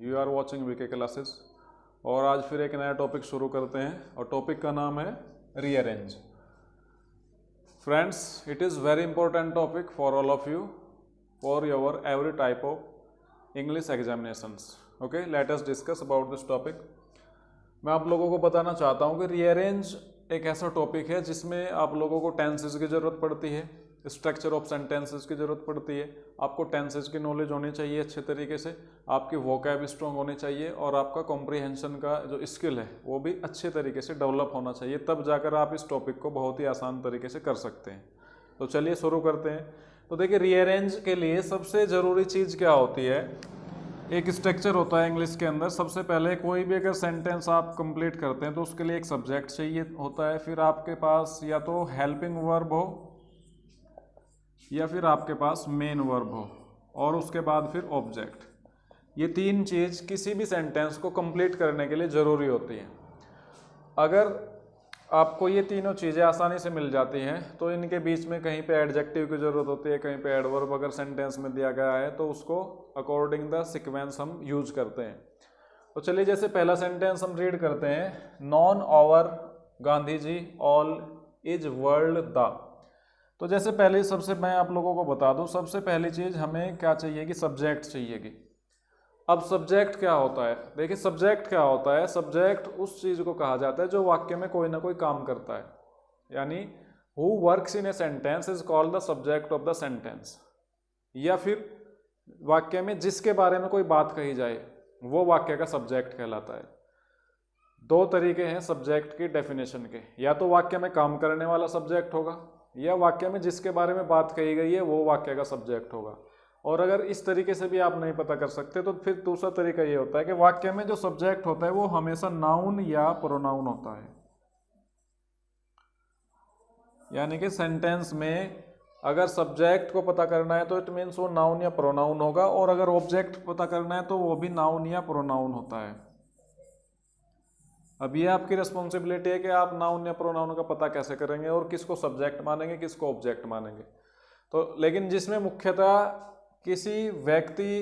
You are watching VK classes. और आज फिर एक नया टॉपिक शुरू करते हैं और टॉपिक का नाम है rearrange. Friends, it is very important topic for all of you for your every type of English examinations. Okay, let us discuss about this topic. मैं आप लोगों को बताना चाहता हूँ कि रीअरेंज एक ऐसा टॉपिक है जिसमें आप लोगों को टेंसेस की ज़रूरत पड़ती है, स्ट्रक्चर ऑफ सेंटेंसेस की ज़रूरत पड़ती है। आपको टेंसेस की नॉलेज होनी चाहिए अच्छे तरीके से, आपकी वोकैब स्ट्रॉन्ग होनी चाहिए और आपका कॉम्प्रिहेंशन का जो स्किल है वो भी अच्छे तरीके से डेवलप होना चाहिए, तब जाकर आप इस टॉपिक को बहुत ही आसान तरीके से कर सकते हैं। तो चलिए शुरू करते हैं। तो देखिए, रीअरेंज के लिए सबसे ज़रूरी चीज़ क्या होती है? एक स्ट्रक्चर होता है इंग्लिश के अंदर। सबसे पहले कोई भी अगर सेंटेंस आप कंप्लीट करते हैं तो उसके लिए एक सब्जेक्ट चाहिए होता है, फिर आपके पास या तो हेल्पिंग वर्ब हो या फिर आपके पास मेन वर्ब हो, और उसके बाद फिर ऑब्जेक्ट। ये तीन चीज़ किसी भी सेंटेंस को कंप्लीट करने के लिए ज़रूरी होती हैं। अगर आपको ये तीनों चीज़ें आसानी से मिल जाती हैं तो इनके बीच में कहीं पे एडजेक्टिव की ज़रूरत होती है, कहीं पे एडवर्ब अगर सेंटेंस में दिया गया है तो उसको अकॉर्डिंग द सीक्वेंस हम यूज करते हैं। तो चलिए, जैसे पहला सेंटेंस हम रीड करते हैं, known over Gandhi ji all is world the. तो जैसे पहले सबसे मैं आप लोगों को बता दूं, सबसे पहली चीज़ हमें क्या चाहिए कि सब्जेक्ट चाहिएगी। अब सब्जेक्ट क्या होता है? देखिए, सब्जेक्ट क्या होता है? सब्जेक्ट उस चीज़ को कहा जाता है जो वाक्य में कोई ना कोई काम करता है, यानी who works in a sentence is called the subject of the sentence. या फिर वाक्य में जिसके बारे में कोई बात कही जाए वो वाक्य का सब्जेक्ट कहलाता है। दो तरीके हैं सब्जेक्ट की डेफिनेशन के, या तो वाक्य में काम करने वाला सब्जेक्ट होगा या वाक्य में जिसके बारे में बात कही गई है वो वाक्य का सब्जेक्ट होगा। और अगर इस तरीके से भी आप नहीं पता कर सकते तो फिर दूसरा तरीका ये होता है कि वाक्य में जो सब्जेक्ट होता है वो हमेशा नाउन या प्रोनाउन होता है। यानी कि सेंटेंस में अगर सब्जेक्ट को पता करना है तो इट मीन्स वो नाउन या प्रोनाउन होगा, और अगर ऑब्जेक्ट पता करना है तो वो भी नाउन या प्रोनाउन होता है। अब ये आपकी रिस्पॉन्सिबिलिटी है कि आप नाउन या प्रोनाउन का पता कैसे करेंगे और किसको सब्जेक्ट मानेंगे, किसको ऑब्जेक्ट मानेंगे। तो लेकिन जिसमें मुख्यतः किसी व्यक्ति,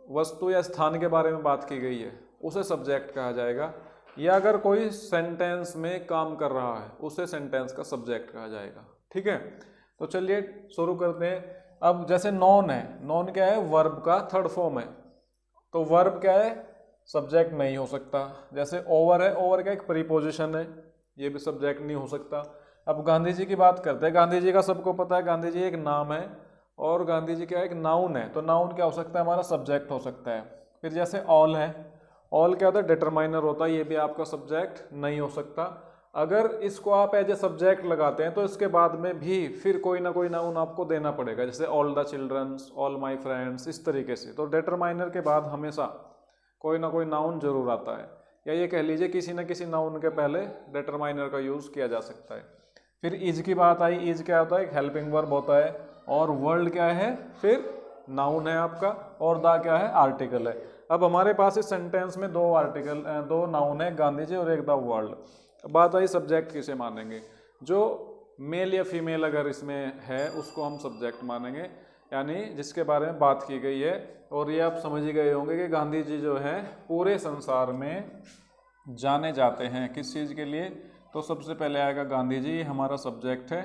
वस्तु या स्थान के बारे में बात की गई है उसे सब्जेक्ट कहा जाएगा, या अगर कोई सेंटेंस में काम कर रहा है उसे सेंटेंस का सब्जेक्ट कहा जाएगा। ठीक है, तो चलिए शुरू करते हैं। अब जैसे नॉन है, नॉन क्या है? वर्ब का थर्ड फॉर्म है, तो वर्ब क्या है? सब्जेक्ट नहीं हो सकता। जैसे ओवर है, ओवर का एक प्रीपोजिशन है, ये भी सब्जेक्ट नहीं हो सकता। अब गांधी जी की बात करते हैं। गांधी जी का सबको पता है, गांधी जी एक नाम है और गांधी जी क्या है? एक नाउन है। तो नाउन क्या हो सकता है? हमारा सब्जेक्ट हो सकता है। फिर जैसे ऑल है, ऑल क्या होता है? डिटरमाइनर होता है, ये भी आपका सब्जेक्ट नहीं हो सकता। अगर इसको आप एज ए सब्जेक्ट लगाते हैं तो इसके बाद में भी फिर कोई ना कोई नाउन आपको देना पड़ेगा, जैसे all the childrens, all my friends, इस तरीके से। तो डिटरमाइनर के बाद हमेशा कोई ना कोई नाउन जरूर आता है, या ये कह लीजिए किसी न किसी नाउन के पहले डिटरमाइनर का यूज़ किया जा सकता है। फिर इज की बात आई, इज क्या होता है? एक हेल्पिंग वर्ब होता है। और वर्ल्ड क्या है? फिर नाउन है आपका, और दा क्या है? आर्टिकल है। अब हमारे पास इस सेंटेंस में दो नाउन है, गांधी जी और एक द वर्ल्ड। बात आई सब्जेक्ट किसे मानेंगे? जो मेल या फीमेल अगर इसमें है उसको हम सब्जेक्ट मानेंगे, यानी जिसके बारे में बात की गई है। और ये आप समझ ही गए होंगे कि गांधी जी जो है पूरे संसार में जाने जाते हैं किस चीज़ के लिए? तो सबसे पहले आएगा गांधी जी, हमारा सब्जेक्ट है।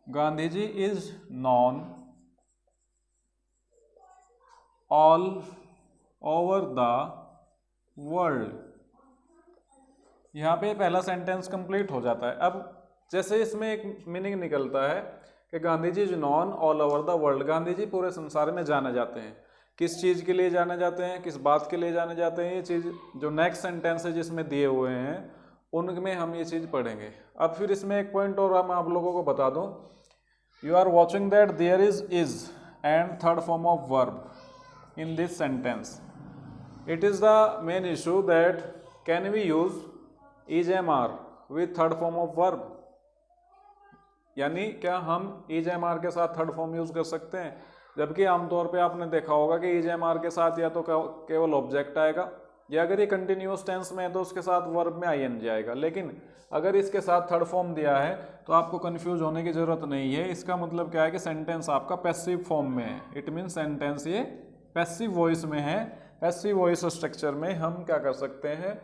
Gandhi ji is known all over the world. यहाँ पे पहला सेंटेंस कंप्लीट हो जाता है। अब जैसे इसमें एक मीनिंग निकलता है कि Gandhi ji is known all over the world. Gandhi ji पूरे संसार में जाने जाते हैं। किस चीज़ के लिए जाने जाते हैं, किस बात के लिए जाने जाते हैं? ये चीज़ जो नेक्स्ट सेंटेंस है जिसमें दिए हुए हैं उनमें हम ये चीज़ पढ़ेंगे। अब फिर इसमें एक पॉइंट और मैं आप लोगों को बता दूं, you are watching that there is and third form of verb in this sentence. It is the main issue that can we use is am are with third form of verb, यानी क्या हम is am are के साथ third form use कर सकते हैं? जबकि आमतौर पे आपने देखा होगा कि इज एम आर के साथ या तो केवल ऑब्जेक्ट आएगा, या अगर ये कंटिन्यूअस टेंस में है तो उसके साथ वर्ब में आईएनजी आएगा। लेकिन अगर इसके साथ थर्ड फॉर्म दिया है तो आपको कंफ्यूज होने की जरूरत नहीं है। इसका मतलब क्या है कि सेंटेंस आपका पैसिव फॉर्म में है। इट मीन सेंटेंस ये पैसिव वॉइस में है, पैसिव वॉइस स्ट्रक्चर में हम क्या कर सकते हैं,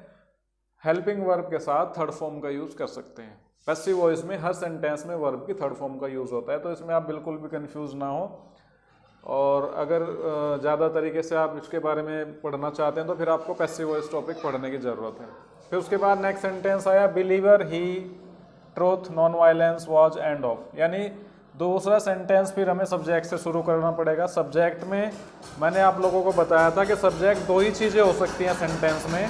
हेल्पिंग वर्ब के साथ थर्ड फॉर्म का यूज कर सकते हैं। पैसिव वॉइस में हर सेंटेंस में वर्ब की थर्ड फॉर्म का यूज होता है, तो इसमें आप बिल्कुल भी कंफ्यूज ना हो। और अगर ज़्यादा तरीके से आप इसके बारे में पढ़ना चाहते हैं तो फिर आपको पैसिव वॉइस टॉपिक पढ़ने की ज़रूरत है। फिर उसके बाद नेक्स्ट सेंटेंस आया believer he truth non violence was end of, यानी दूसरा सेंटेंस फिर हमें सब्जेक्ट से शुरू करना पड़ेगा। सब्जेक्ट में मैंने आप लोगों को बताया था कि सब्जेक्ट दो ही चीज़ें हो सकती हैं सेंटेंस में,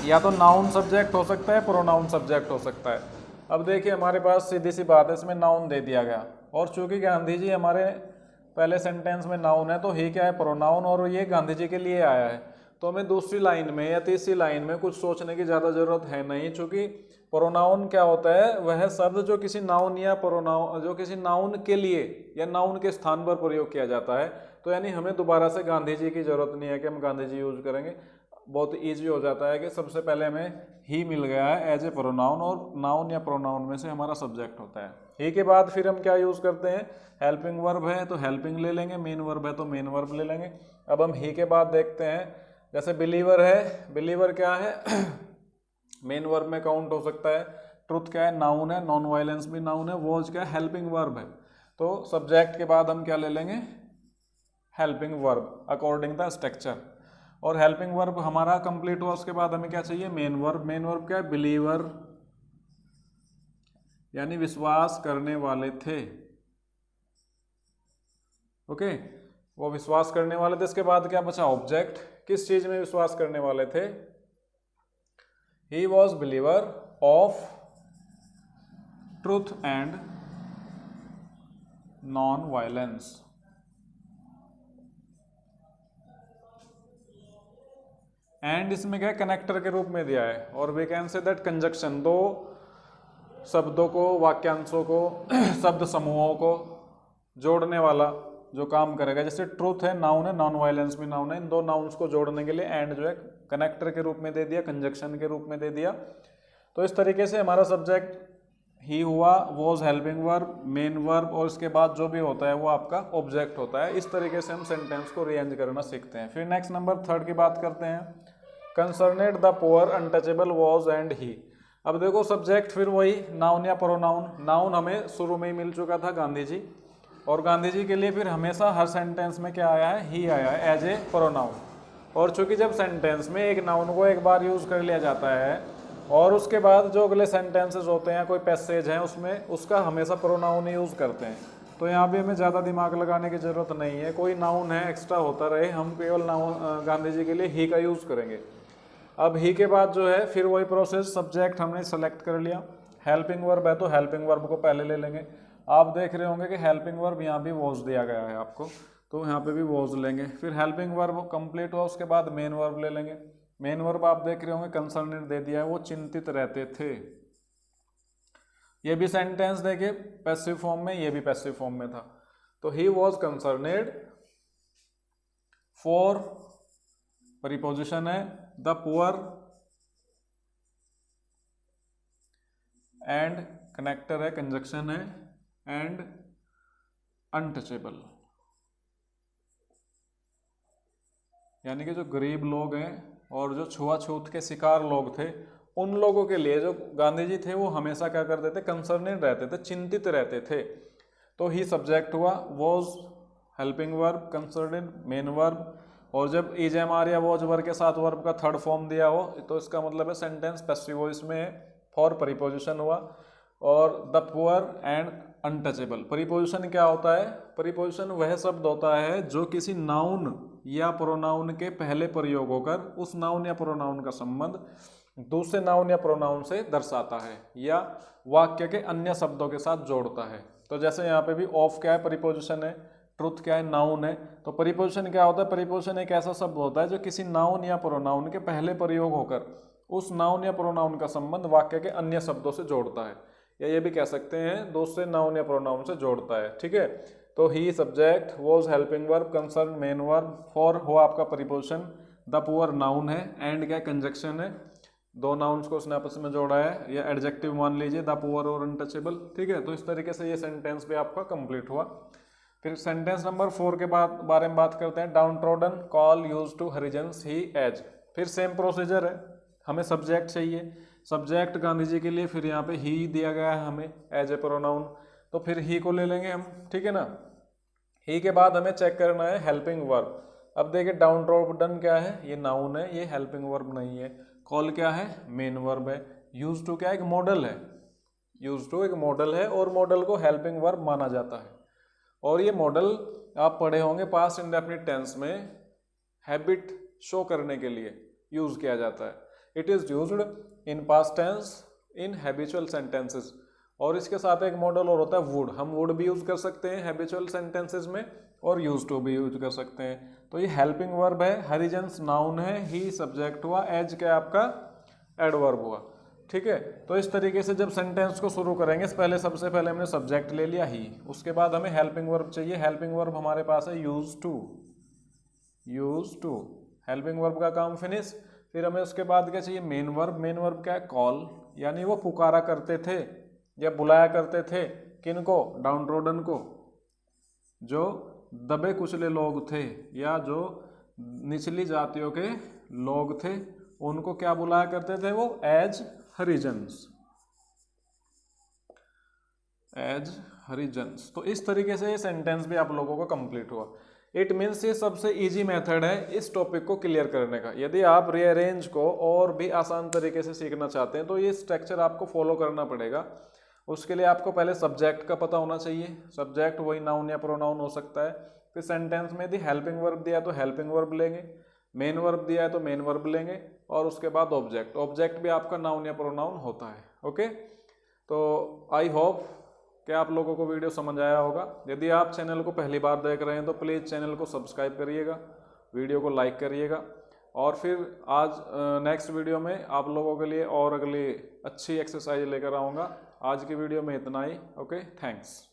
या तो नाउन सब्जेक्ट हो सकता है, प्रोनाउन सब्जेक्ट हो सकता है। अब देखिए हमारे पास सीधी सी बात है, इसमें नाउन दे दिया गया, और चूंकि गांधी जी हमारे पहले सेंटेंस में नाउन है तो ही क्या है, प्रोनाउन, और ये गांधी जी के लिए आया है, तो हमें दूसरी लाइन में या तीसरी लाइन में कुछ सोचने की ज़्यादा ज़रूरत है नहीं। चूँकि प्रोनाउन क्या होता है, वह शब्द जो किसी नाउन या प्रोनाउन, जो किसी नाउन के लिए या नाउन के स्थान पर प्रयोग किया जाता है, तो यानी हमें दोबारा से गांधी जी की ज़रूरत नहीं है कि हम गांधी जी यूज करेंगे। बहुत ईजी हो जाता है कि सबसे पहले हमें ही मिल गया है एज ए प्रोनाउन, और नाउन या प्रोनाउन में से हमारा सब्जेक्ट होता है। ही के बाद फिर हम क्या यूज़ करते हैं, हेल्पिंग वर्ब है तो हेल्पिंग ले लेंगे, मेन वर्ब है तो मेन वर्ब ले लेंगे। अब हम ही के बाद देखते हैं, जैसे बिलीवर है, बिलीवर क्या है मेन वर्ब में काउंट हो सकता है, ट्रुथ क्या है नाउन है, नॉन वायलेंस भी नाउन है, वॉज क्या है हेल्पिंग वर्ब है, तो सब्जेक्ट के बाद हम क्या ले लेंगे, helping verb according the structure. और हेल्पिंग वर्ब हमारा कंप्लीट हुआ, उसके बाद हमें क्या चाहिए, मेन वर्ब। मेन वर्ब क्या है, बिलीवर यानी विश्वास करने वाले थे, ओके, वो विश्वास करने वाले थे। इसके बाद क्या बचा, ऑब्जेक्ट, किस चीज में विश्वास करने वाले थे, he was believer of truth and non violence. And इसमें क्या कनेक्टर के रूप में दिया है, और we can say that conjunction, दो शब्दों को, वाक्यांशों को, शब्द समूहों को जोड़ने वाला जो काम करेगा। जैसे ट्रूथ है नाउन है, नॉन वायलेंस भी नाउन है, इन दो नाउन्स को जोड़ने के लिए एंड जो है कनेक्टर के रूप में दे दिया, कंजक्शन के रूप में दे दिया। तो इस तरीके से हमारा सब्जेक्ट ही हुआ, was helping verb, main verb, और इसके बाद जो भी होता है वो आपका ऑब्जेक्ट होता है। इस तरीके से हम सेंटेंस को रीअरेंज करना सीखते हैं। फिर नेक्स्ट नंबर 3 की बात करते हैं, concerned the poor untouchable was and he. अब देखो सब्जेक्ट फिर वही नाउन या प्रोनाउन, नाउन हमें शुरू में ही मिल चुका था गांधी जी, और गांधी जी के लिए फिर हमेशा हर सेंटेंस में क्या आया है, ही आया है एज ए प्रोनाउन। और चूंकि जब सेंटेंस में एक नाउन को एक बार यूज कर लिया जाता है और उसके बाद जो अगले सेंटेंसेस होते हैं, कोई पैसेज हैं, उसमें उसका हमेशा प्रोनाउन ही यूज करते हैं, तो यहाँ भी हमें ज़्यादा दिमाग लगाने की ज़रूरत नहीं है। कोई नाउन है एक्स्ट्रा होता रहे, हम केवल नाउन गांधी जी के लिए ही का यूज़ करेंगे। अब ही के बाद जो है फिर वही प्रोसेस, सब्जेक्ट हमने सेलेक्ट कर लिया, हेल्पिंग वर्ब है तो हेल्पिंग वर्ब को पहले ले लेंगे। आप देख रहे होंगे कि हेल्पिंग वर्ब यहाँ भी वॉज दिया गया है आपको, तो यहाँ पे भी वॉज लेंगे। फिर हेल्पिंग वर्ब कंप्लीट हुआ, उसके बाद मेन वर्ब ले लेंगे। मेन वर्ब आप देख रहे होंगे कंसर्नेड दे दिया है, वो चिंतित रहते थे। ये भी सेंटेंस देखिए पैसिव फॉर्म में, ये भी पैसिव फॉर्म में था। तो ही वॉज कंसर्नेड, फॉर प्रीपोजिशन है, द पुअर एंड कनेक्टर है, कंजक्शन है, एंड अनटचेबल यानी कि जो गरीब लोग हैं और जो छुआछूत के शिकार लोग थे, उन लोगों के लिए जो गांधी जी थे वो हमेशा क्या करते थे, कंसर्नेड रहते थे, चिंतित रहते थे। तो ही सब्जेक्ट हुआ, was helping verb, concerned main verb, और जब इजम आर या वॉज वर्ब के साथ वर्ब का थर्ड फॉर्म दिया हो तो इसका मतलब है सेंटेंस पैसिव वॉइस में है, फॉर प्रीपोजिशन हुआ, और the poor and untouchable. Preposition क्या होता है, प्रीपोजिशन वह शब्द होता है जो किसी नाउन या प्रोनाउन के पहले प्रयोग होकर उस नाउन या प्रोनाउन का संबंध दूसरे नाउन या प्रोनाउन से दर्शाता है या वाक्य के अन्य शब्दों के साथ जोड़ता है। तो जैसे यहाँ पे भी ऑफ क्या है, प्रीपोजिशन है, ट्रुथ क्या है, नाउन है। तो प्रीपोजिशन क्या होता है, प्रीपोजिशन एक ऐसा शब्द होता है जो किसी नाउन या प्रोनाउन के पहले प्रयोग होकर उस नाउन या प्रोनाउन का संबंध वाक्य के अन्य शब्दों से जोड़ता है, या ये भी कह सकते हैं दूसरे नाउन या प्रोनाउन से जोड़ता है, ठीक है। तो he subject, was helping verb, concern main verb, for हो आपका प्रीपोजिशन, द पुअर नाउन है, एंड क्या कंजक्शन है, दो नाउन्स को उसने आपस में जोड़ा है, या एडजेक्टिव मान लीजिए द पुअर और अनटचेबल, ठीक है। तो इस तरीके से ये सेंटेंस भी आपका कंप्लीट हुआ। फिर सेंटेंस नंबर 4 के बारे में बात करते हैं। Downtrodden call use to Harijans he age. फिर सेम प्रोसीजर है, हमें सब्जेक्ट चाहिए, सब्जेक्ट गांधी जी के लिए फिर यहाँ पे ही दिया गया है हमें एज ए प्रोनाउन, तो फिर ही को ले लेंगे हम, ठीक है ना। ही के बाद हमें चेक करना है हेल्पिंग वर्ब। अब देखिए डाउन ट्रोडन क्या है, ये नाउन है, ये हेल्पिंग वर्ब नहीं है। कॉल क्या है, मेन वर्ब है। यूज टू क्या है, एक मॉडल है, यूज टू एक मॉडल है और मॉडल को हेल्पिंग वर्ब माना जाता है। और ये मॉडल आप पढ़े होंगे पास्ट इंडेफिनिट टेंस में हैबिट शो करने के लिए यूज किया जाता है। It is used in past tense in habitual sentences. और इसके साथ एक मॉडल और होता है वुड। हम वुड भी यूज कर सकते हैं हैबिचुअल सेंटेंसेस में और यूज टू भी यूज कर सकते हैं। तो ये हेल्पिंग वर्ब है, हरिजन्स नाउन है, ही सब्जेक्ट हुआ, एज क्या आपका एडवर्ब हुआ, ठीक है। तो इस तरीके से जब सेंटेंस को शुरू करेंगे, सबसे पहले हमने सब्जेक्ट ले लिया ही, उसके बाद हमें हेल्पिंग वर्ब चाहिए। हेल्पिंग वर्ब हमारे पास है use to, use to, helping verb का काम फिनिश। फिर हमें उसके बाद क्या चाहिए, मेन वर्ब। मेन वर्ब क्या है, कॉल, यानी वो पुकारा करते थे या बुलाया करते थे, किनको, डाउन ट्रोडन को, जो दबे कुचले लोग थे या जो निचली जातियों के लोग थे, उनको क्या बुलाया करते थे वो, एज हरिजन्स, एज हरिजन्स। तो इस तरीके से ये सेंटेंस भी आप लोगों का कंप्लीट हुआ। इट मीन्स ये सबसे इजी मेथड है इस टॉपिक को क्लियर करने का। यदि आप रीअरेंज को और भी आसान तरीके से सीखना चाहते हैं तो ये स्ट्रक्चर आपको फॉलो करना पड़ेगा। उसके लिए आपको पहले सब्जेक्ट का पता होना चाहिए, सब्जेक्ट वही नाउन या प्रोनाउन हो सकता है। फिर सेंटेंस में यदि हेल्पिंग वर्ब दिया है तो हेल्पिंग वर्ब लेंगे, मेन वर्ब दिया है तो मेन वर्ब लेंगे, और उसके बाद ऑब्जेक्ट। ऑब्जेक्ट भी आपका नाउन या प्रोनाउन होता है, ओके। तो आई होप कि आप लोगों को वीडियो समझ आया होगा। यदि आप चैनल को पहली बार देख रहे हैं तो प्लीज़ चैनल को सब्सक्राइब करिएगा, वीडियो को लाइक करिएगा, और फिर आज नेक्स्ट वीडियो में आप लोगों के लिए और अगली अच्छी एक्सरसाइज लेकर आऊँगा। आज की वीडियो में इतना ही, ओके, थैंक्स।